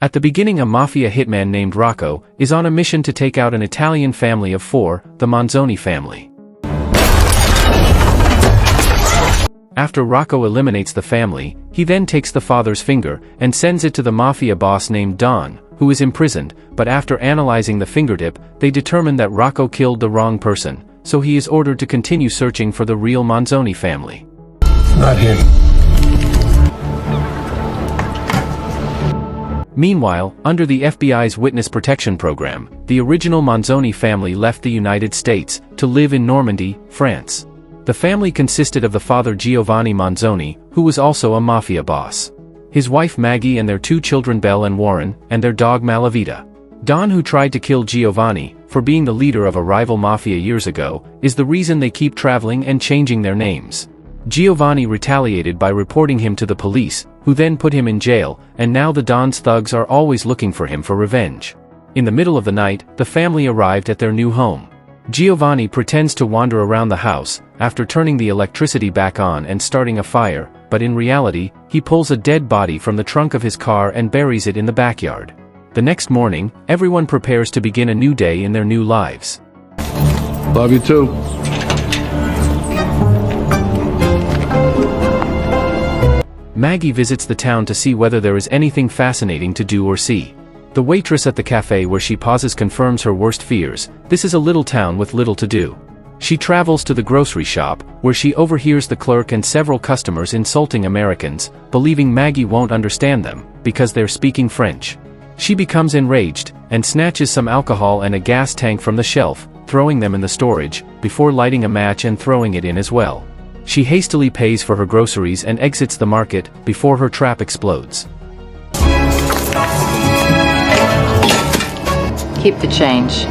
At the beginning, a mafia hitman named Rocco is on a mission to take out an Italian family of 4, the Monzoni family. After Rocco eliminates the family, he then takes the father's finger and sends it to the mafia boss named Don, who is imprisoned, but after analyzing the fingertip, they determine that Rocco killed the wrong person, so he is ordered to continue searching for the real Monzoni family. Not him. Meanwhile, under the FBI's Witness Protection Program, the original Monzoni family left the United States to live in Normandy, France. The family consisted of the father Giovanni Monzoni, who was also a mafia boss, his wife Maggie and their 2 children Belle and Warren, and their dog Malavita. Don, who tried to kill Giovanni for being the leader of a rival mafia years ago, is the reason they keep traveling and changing their names. Giovanni retaliated by reporting him to the police, who then put him in jail, and now the Don's thugs are always looking for him for revenge. In the middle of the night, the family arrived at their new home. Giovanni pretends to wander around the house, after turning the electricity back on and starting a fire, but in reality, he pulls a dead body from the trunk of his car and buries it in the backyard. The next morning, everyone prepares to begin a new day in their new lives. Love you too. Maggie visits the town to see whether there is anything fascinating to do or see. The waitress at the cafe where she pauses confirms her worst fears. This is a little town with little to do. She travels to the grocery shop, where she overhears the clerk and several customers insulting Americans, believing Maggie won't understand them, because they're speaking French. She becomes enraged, and snatches some alcohol and a gas tank from the shelf, throwing them in the storage, before lighting a match and throwing it in as well. She hastily pays for her groceries and exits the market, before her trap explodes. Keep the change.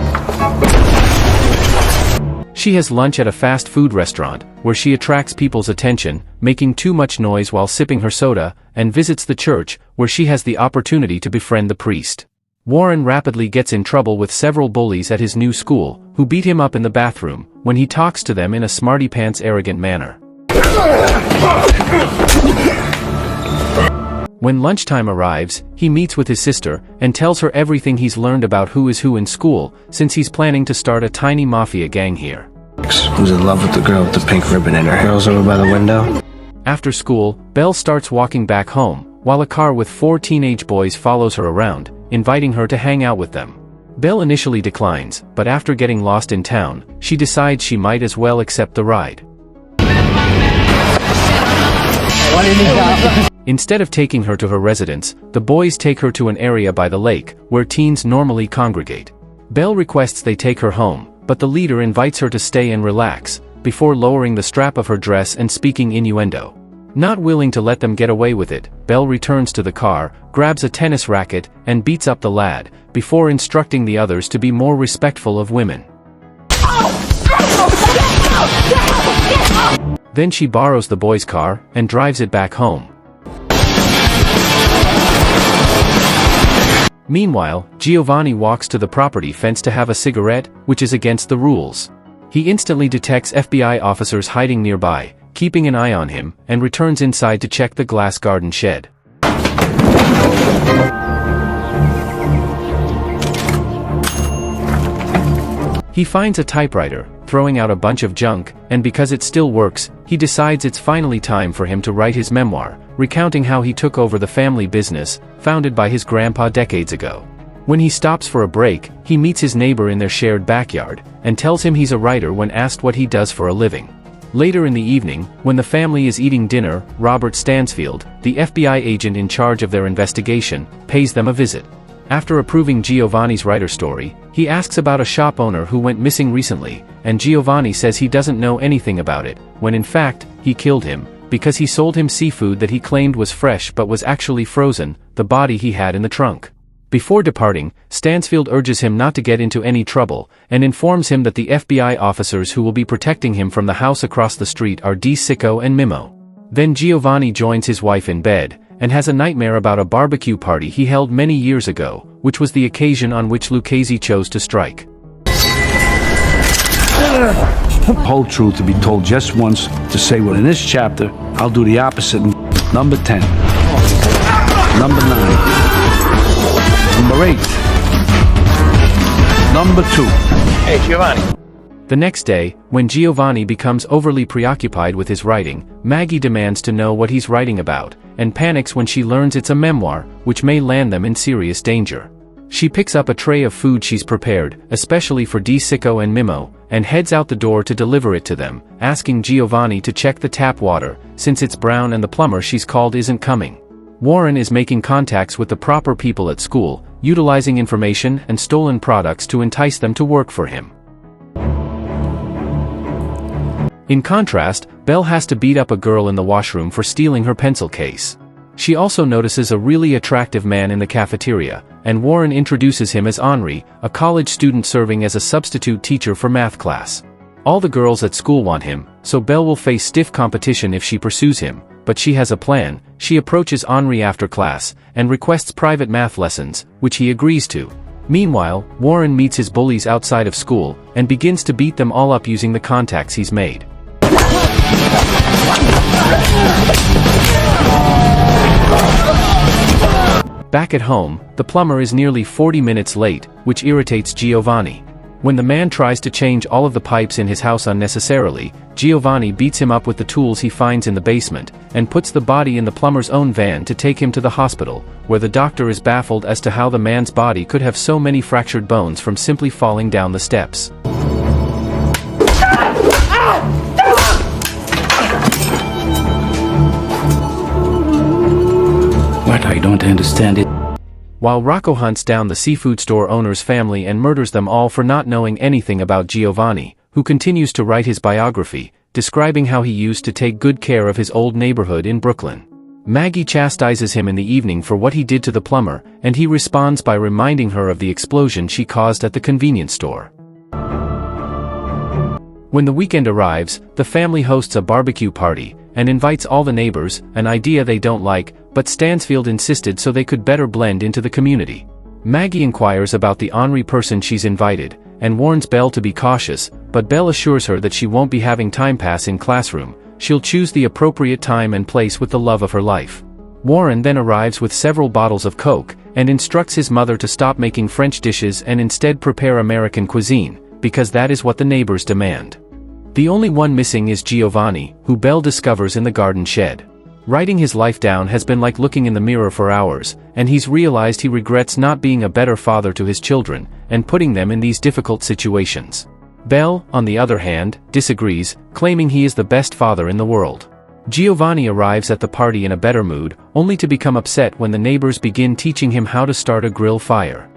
She has lunch at a fast food restaurant, where she attracts people's attention, making too much noise while sipping her soda, and visits the church, where she has the opportunity to befriend the priest. Warren rapidly gets in trouble with several bullies at his new school, who beat him up in the bathroom, when he talks to them in a smarty-pants arrogant manner. When lunchtime arrives, he meets with his sister, and tells her everything he's learned about who is who in school, since he's planning to start a tiny mafia gang here. Who's in love with the girl with the pink ribbon in her hair? Girl's over by the window. After school, Belle starts walking back home, while a car with 4 teenage boys follows her around, inviting her to hang out with them. Belle initially declines, but after getting lost in town, she decides she might as well accept the ride. Instead of taking her to her residence, the boys take her to an area by the lake, where teens normally congregate. Belle requests they take her home, but the leader invites her to stay and relax, before lowering the strap of her dress and speaking innuendo. Not willing to let them get away with it, Belle returns to the car, grabs a tennis racket, and beats up the lad, before instructing the others to be more respectful of women. Then she borrows the boy's car, and drives it back home. Meanwhile, Giovanni walks to the property fence to have a cigarette, which is against the rules. He instantly detects FBI officers hiding nearby, keeping an eye on him, and returns inside to check the glass garden shed. He finds a typewriter, throwing out a bunch of junk, and because it still works, he decides it's finally time for him to write his memoir, recounting how he took over the family business, founded by his grandpa decades ago. When he stops for a break, he meets his neighbor in their shared backyard, and tells him he's a writer when asked what he does for a living. Later in the evening, when the family is eating dinner, Robert Stansfield, the FBI agent in charge of their investigation, pays them a visit. After approving Giovanni's writer story, he asks about a shop owner who went missing recently, and Giovanni says he doesn't know anything about it, when in fact, he killed him, because he sold him seafood that he claimed was fresh but was actually frozen, the body he had in the trunk. Before departing, Stansfield urges him not to get into any trouble, and informs him that the FBI officers who will be protecting him from the house across the street are Di Sicco and Mimo. Then Giovanni joins his wife in bed, and has a nightmare about a barbecue party he held many years ago, which was the occasion on which Lucchese chose to strike. The whole truth to be told just once, to say, well, in this chapter, I'll do the opposite in number 10. Number 9. Number 8. Number 2. Hey, Giovanni. The next day, when Giovanni becomes overly preoccupied with his writing, Maggie demands to know what he's writing about, and panics when she learns it's a memoir, which may land them in serious danger. She picks up a tray of food she's prepared, especially for Di Sicco and Mimo, and heads out the door to deliver it to them, asking Giovanni to check the tap water, since it's brown and the plumber she's called isn't coming. Warren is making contacts with the proper people at school, utilizing information and stolen products to entice them to work for him. In contrast, Belle has to beat up a girl in the washroom for stealing her pencil case. She also notices a really attractive man in the cafeteria, and Warren introduces him as Henri, a college student serving as a substitute teacher for math class. All the girls at school want him, so Belle will face stiff competition if she pursues him, but she has a plan. She approaches Henri after class, and requests private math lessons, which he agrees to. Meanwhile, Warren meets his bullies outside of school, and begins to beat them all up using the contacts he's made. Back at home, the plumber is nearly 40 minutes late, which irritates Giovanni. When the man tries to change all of the pipes in his house unnecessarily, Giovanni beats him up with the tools he finds in the basement, and puts the body in the plumber's own van to take him to the hospital, where the doctor is baffled as to how the man's body could have so many fractured bones from simply falling down the steps. What? I don't understand it. While Rocco hunts down the seafood store owner's family and murders them all for not knowing anything about Giovanni, who continues to write his biography, describing how he used to take good care of his old neighborhood in Brooklyn. Maggie chastises him in the evening for what he did to the plumber, and he responds by reminding her of the explosion she caused at the convenience store. When the weekend arrives, the family hosts a barbecue party, and invites all the neighbors, an idea they don't like, but Stansfield insisted so they could better blend into the community. Maggie inquires about the Henri person she's invited, and warns Belle to be cautious, but Belle assures her that she won't be having time pass in classroom. She'll choose the appropriate time and place with the love of her life. Warren then arrives with several bottles of Coke, and instructs his mother to stop making French dishes and instead prepare American cuisine, because that is what the neighbors demand. The only one missing is Giovanni, who Belle discovers in the garden shed. Writing his life down has been like looking in the mirror for hours, and he's realized he regrets not being a better father to his children, and putting them in these difficult situations. Belle, on the other hand, disagrees, claiming he is the best father in the world. Giovanni arrives at the party in a better mood, only to become upset when the neighbors begin teaching him how to start a grill fire.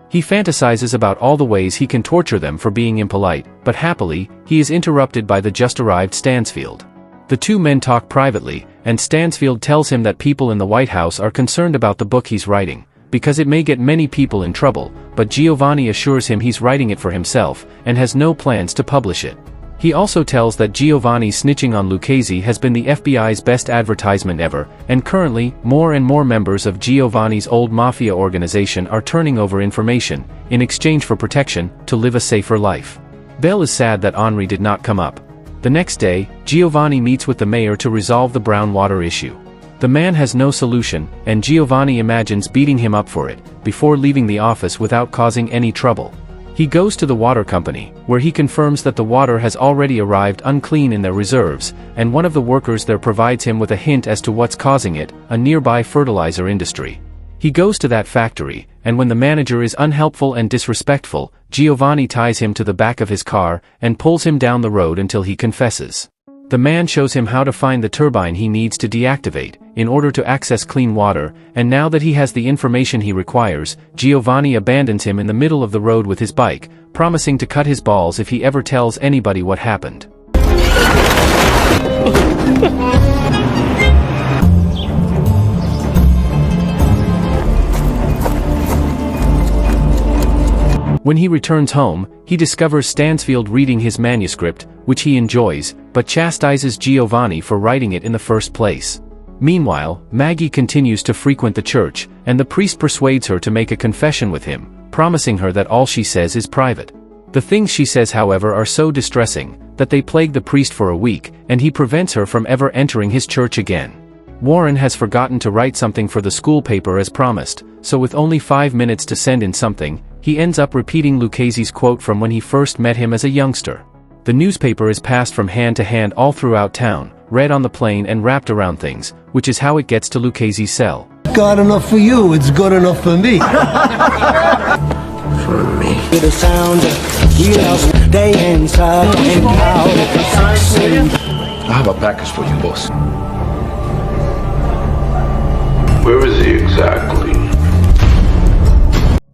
He fantasizes about all the ways he can torture them for being impolite, but happily, he is interrupted by the just-arrived Stansfield. The two men talk privately, and Stansfield tells him that people in the White House are concerned about the book he's writing, because it may get many people in trouble, but Giovanni assures him he's writing it for himself, and has no plans to publish it. He also tells that Giovanni snitching on Lucchese has been the FBI's best advertisement ever, and currently, more and more members of Giovanni's old mafia organization are turning over information, in exchange for protection, to live a safer life. Belle is sad that Henri did not come up. The next day, Giovanni meets with the mayor to resolve the brown water issue. The man has no solution, and Giovanni imagines beating him up for it, before leaving the office without causing any trouble. He goes to the water company, where he confirms that the water has already arrived unclean in their reserves, and one of the workers there provides him with a hint as to what's causing it, a nearby fertilizer industry. He goes to that factory, and when the manager is unhelpful and disrespectful, Giovanni ties him to the back of his car, and pulls him down the road until he confesses. The man shows him how to find the turbine he needs to deactivate, in order to access clean water, and now that he has the information he requires, Giovanni abandons him in the middle of the road with his bike, promising to cut his balls if he ever tells anybody what happened. When he returns home, he discovers Stansfield reading his manuscript, which he enjoys, but chastises Giovanni for writing it in the first place. Meanwhile, Maggie continues to frequent the church, and the priest persuades her to make a confession with him, promising her that all she says is private. The things she says, however, are so distressing, that they plague the priest for a week, and he prevents her from ever entering his church again. Warren has forgotten to write something for the school paper as promised, so with only 5 minutes to send in something, he ends up repeating Lucchese's quote from when he first met him as a youngster. The newspaper is passed from hand to hand all throughout town, read on the plane and wrapped around things, which is how it gets to Lucchese's cell. God enough for you, it's good enough for me. For me. The sound of day inside and out. I have a package for you, boss. Where is he exactly?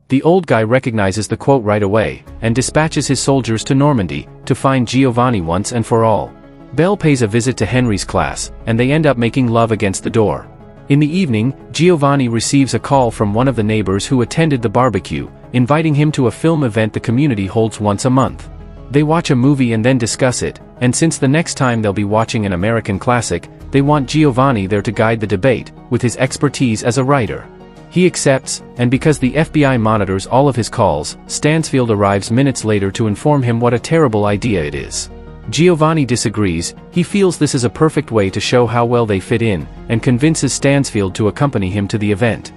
The old guy recognizes the quote right away, and dispatches his soldiers to Normandy, to find Giovanni once and for all. Belle pays a visit to Henry's class, and they end up making love against the door. In the evening, Giovanni receives a call from one of the neighbors who attended the barbecue, inviting him to a film event the community holds once a month. They watch a movie and then discuss it, and since the next time they'll be watching an American classic, they want Giovanni there to guide the debate, with his expertise as a writer. He accepts, and because the FBI monitors all of his calls, Stansfield arrives minutes later to inform him what a terrible idea it is. Giovanni disagrees. He feels this is a perfect way to show how well they fit in, and convinces Stansfield to accompany him to the event.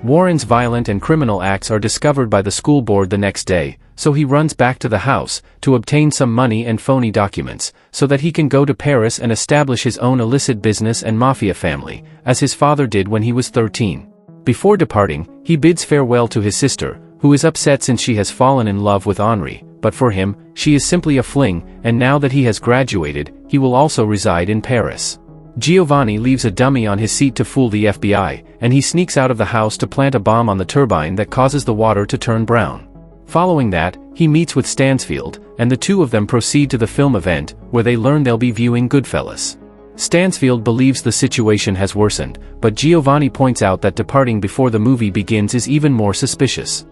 Warren's violent and criminal acts are discovered by the school board the next day, so he runs back to the house, to obtain some money and phony documents, so that he can go to Paris and establish his own illicit business and mafia family, as his father did when he was 13. Before departing, he bids farewell to his sister, who is upset since she has fallen in love with Henri, but for him, she is simply a fling, and now that he has graduated, he will also reside in Paris. Giovanni leaves a dummy on his seat to fool the FBI, and he sneaks out of the house to plant a bomb on the turbine that causes the water to turn brown. Following that, he meets with Stansfield, and the two of them proceed to the film event, where they learn they'll be viewing Goodfellas. Stansfield believes the situation has worsened, but Giovanni points out that departing before the movie begins is even more suspicious.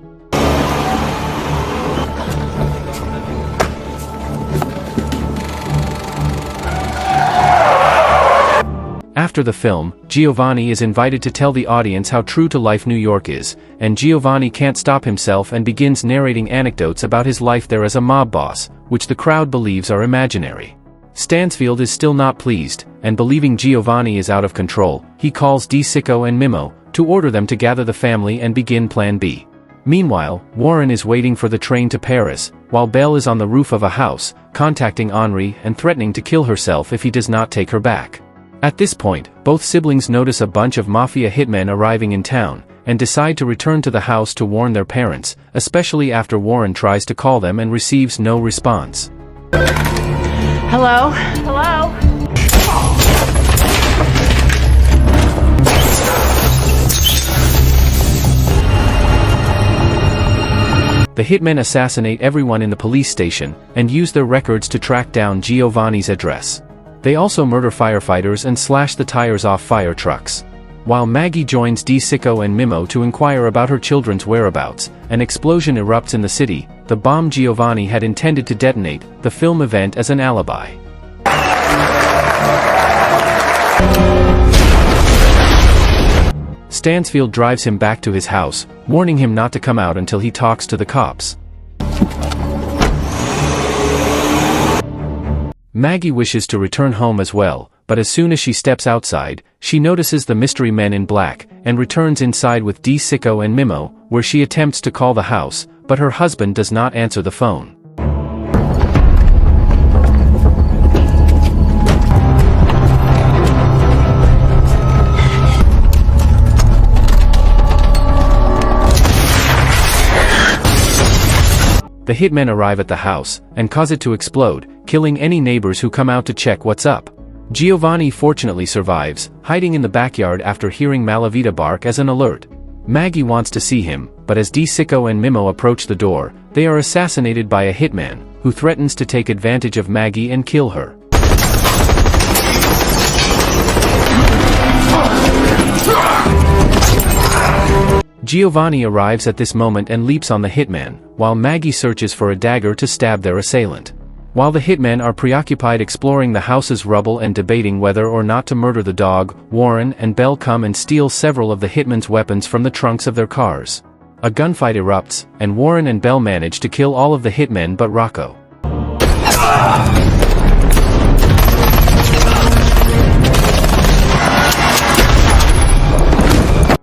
After the film, Giovanni is invited to tell the audience how true-to-life New York is, and Giovanni can't stop himself and begins narrating anecdotes about his life there as a mob boss, which the crowd believes are imaginary. Stansfield is still not pleased, and believing Giovanni is out of control, he calls DeSicco and Mimo, to order them to gather the family and begin Plan B. Meanwhile, Warren is waiting for the train to Paris, while Belle is on the roof of a house, contacting Henri and threatening to kill herself if he does not take her back. At this point, both siblings notice a bunch of mafia hitmen arriving in town, and decide to return to the house to warn their parents, especially after Warren tries to call them and receives no response. Hello? Hello? The hitmen assassinate everyone in the police station, and use their records to track down Giovanni's address. They also murder firefighters and slash the tires off fire trucks. While Maggie joins DeSicco and Mimo to inquire about her children's whereabouts, an explosion erupts in the city, the bomb Giovanni had intended to detonate the film event as an alibi. Stansfield drives him back to his house, warning him not to come out until he talks to the cops. Maggie wishes to return home as well, but as soon as she steps outside, she notices the mystery men in black, and returns inside with DeSicco and Mimo, where she attempts to call the house, but her husband does not answer the phone. The hitmen arrive at the house, and cause it to explode, killing any neighbors who come out to check what's up. Giovanni fortunately survives, hiding in the backyard after hearing Malavita bark as an alert. Maggie wants to see him, but as DeSicco and Mimo approach the door, they are assassinated by a hitman, who threatens to take advantage of Maggie and kill her. Giovanni arrives at this moment and leaps on the hitman, while Maggie searches for a dagger to stab their assailant. While the hitmen are preoccupied exploring the house's rubble and debating whether or not to murder the dog, Warren and Belle come and steal several of the hitmen's weapons from the trunks of their cars. A gunfight erupts, and Warren and Belle manage to kill all of the hitmen but Rocco.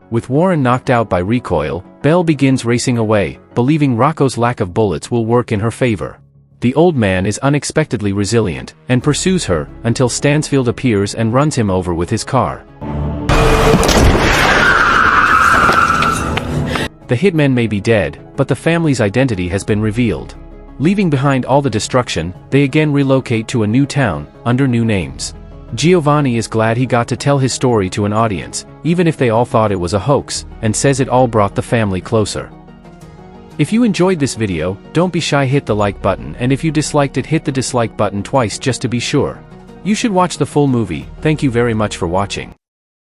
With Warren knocked out by recoil, Belle begins racing away, believing Rocco's lack of bullets will work in her favor. The old man is unexpectedly resilient, and pursues her, until Stansfield appears and runs him over with his car. The hitmen may be dead, but the family's identity has been revealed. Leaving behind all the destruction, they again relocate to a new town, under new names. Giovanni is glad he got to tell his story to an audience, even if they all thought it was a hoax, and says it all brought the family closer. If you enjoyed this video, don't be shy, hit the like button, and if you disliked it, hit the dislike button twice just to be sure. You should watch the full movie. Thank you very much for watching.